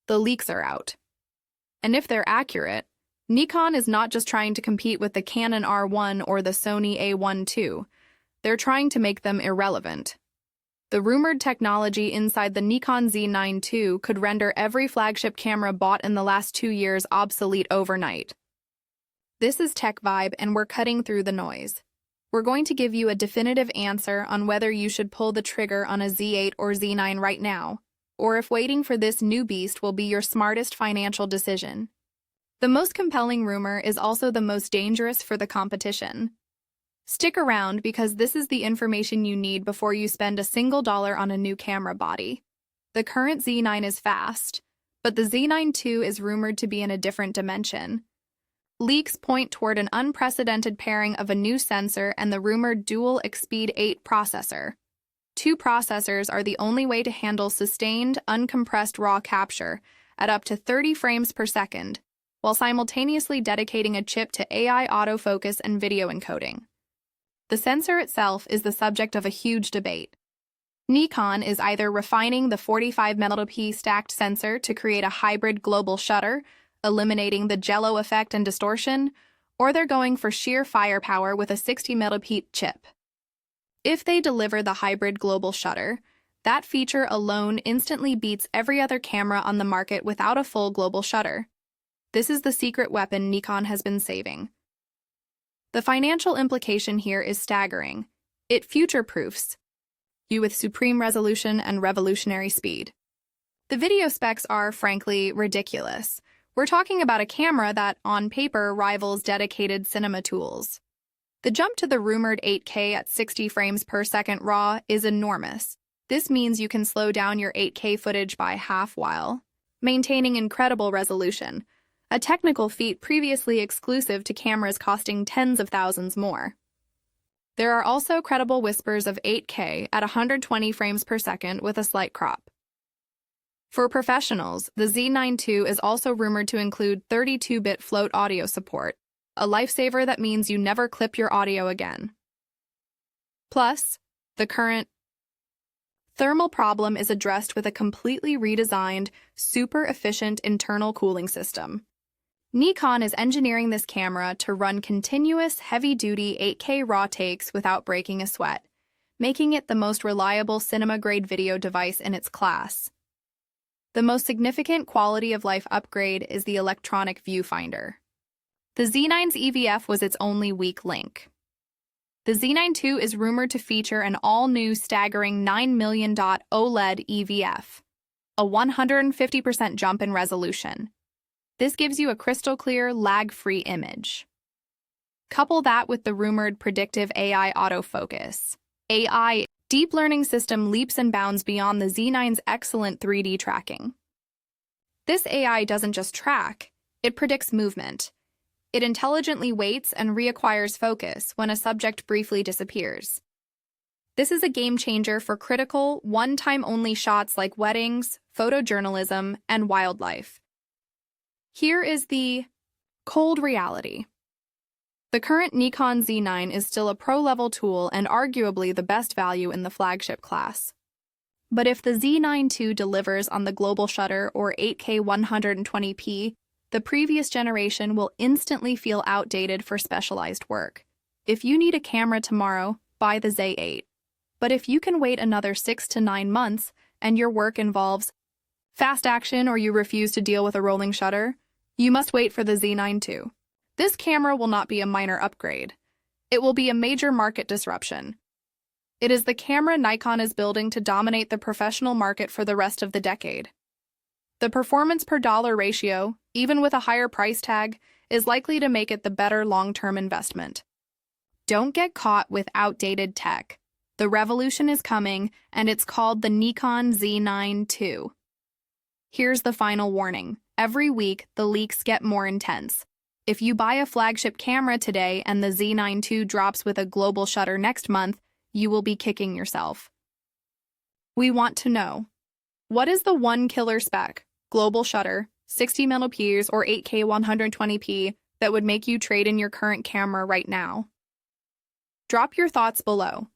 the leaks are out. And if they're accurate, Nikon is not just trying to compete with the Canon R1 or the Sony A1 II. They're trying to make them irrelevant. The rumored technology inside the Nikon Z9 II could render every flagship camera bought in the last 2 years obsolete overnight. This is Tech Vibe, and we're cutting through the noise. We're going to give you a definitive answer on whether you should pull the trigger on a Z8 or Z9 right now, or if waiting for this new beast will be your smartest financial decision. The most compelling rumor is also the most dangerous for the competition. Stick around because this is the information you need before you spend a single dollar on a new camera body. The current Z9 is fast, but the Z9 II is rumored to be in a different dimension. Leaks point toward an unprecedented pairing of a new sensor and the rumored Dual EXPEED 8 processor. 2 processors are the only way to handle sustained, uncompressed raw capture at up to 30 frames per second, while simultaneously dedicating a chip to AI autofocus and video encoding. The sensor itself is the subject of a huge debate. Nikon is either refining the 45-megapixel stacked sensor to create a hybrid global shutter, eliminating the jello effect and distortion, or they're going for sheer firepower with a 60-megapixel chip. If they deliver the hybrid global shutter, that feature alone instantly beats every other camera on the market without a full global shutter. This is the secret weapon Nikon has been saving. The financial implication here is staggering. It future-proofs you with supreme resolution and revolutionary speed. The video specs are, frankly, ridiculous. We're talking about a camera that, on paper, rivals dedicated cinema tools. The jump to the rumored 8K at 60 frames per second RAW is enormous. This means you can slow down your 8K footage by half while maintaining incredible resolution, a technical feat previously exclusive to cameras costing tens of thousands more. There are also credible whispers of 8K at 120 frames per second with a slight crop. For professionals, the Z9 II is also rumored to include 32-bit float audio support, a lifesaver that means you never clip your audio again. Plus, the current thermal problem is addressed with a completely redesigned, super-efficient internal cooling system. Nikon is engineering this camera to run continuous, heavy-duty 8K RAW takes without breaking a sweat, making it the most reliable cinema-grade video device in its class. The most significant quality-of-life upgrade is the electronic viewfinder. The Z9's EVF was its only weak link. The Z9 II is rumored to feature an all-new staggering 9 million dot OLED EVF, a 150% jump in resolution. This gives you a crystal-clear, lag-free image. Couple that with the rumored predictive AI autofocus. AI deep learning system leaps and bounds beyond the Z9's excellent 3D tracking. This AI doesn't just track, it predicts movement. It intelligently waits and reacquires focus when a subject briefly disappears. This is a game changer for critical, one-time-only shots like weddings, photojournalism, and wildlife. Here is the cold reality. The current Nikon Z9 is still a pro-level tool and arguably the best value in the flagship class. But if the Z9 II delivers on the global shutter or 8K 120p, the previous generation will instantly feel outdated for specialized work. If you need a camera tomorrow, buy the Z8. But if you can wait another 6 to 9 months and your work involves fast action or you refuse to deal with a rolling shutter, you must wait for the Z9 II. This camera will not be a minor upgrade. It will be a major market disruption. It is the camera Nikon is building to dominate the professional market for the rest of the decade. The performance per dollar ratio, even with a higher price tag, is likely to make it the better long-term investment. Don't get caught with outdated tech. The revolution is coming, and it's called the Nikon Z9 II. Here's the final warning. Every week, the leaks get more intense. If you buy a flagship camera today and the Z9 II drops with a global shutter next month, you will be kicking yourself. We want to know, what is the one killer spec, global shutter, 60 megapixels or 8K 120p that would make you trade in your current camera right now? Drop your thoughts below.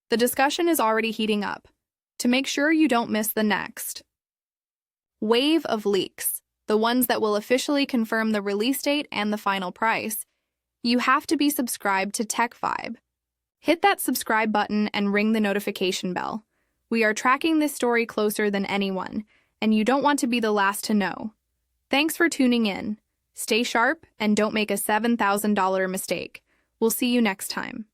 The discussion is already heating up. To make sure you don't miss the next wave of leaks, the ones that will officially confirm the release date and the final price, you have to be subscribed to Tech Vibe. Hit that subscribe button and ring the notification bell. We are tracking this story closer than anyone, and you don't want to be the last to know. Thanks for tuning in. Stay sharp and don't make a $7,000 mistake. We'll see you next time.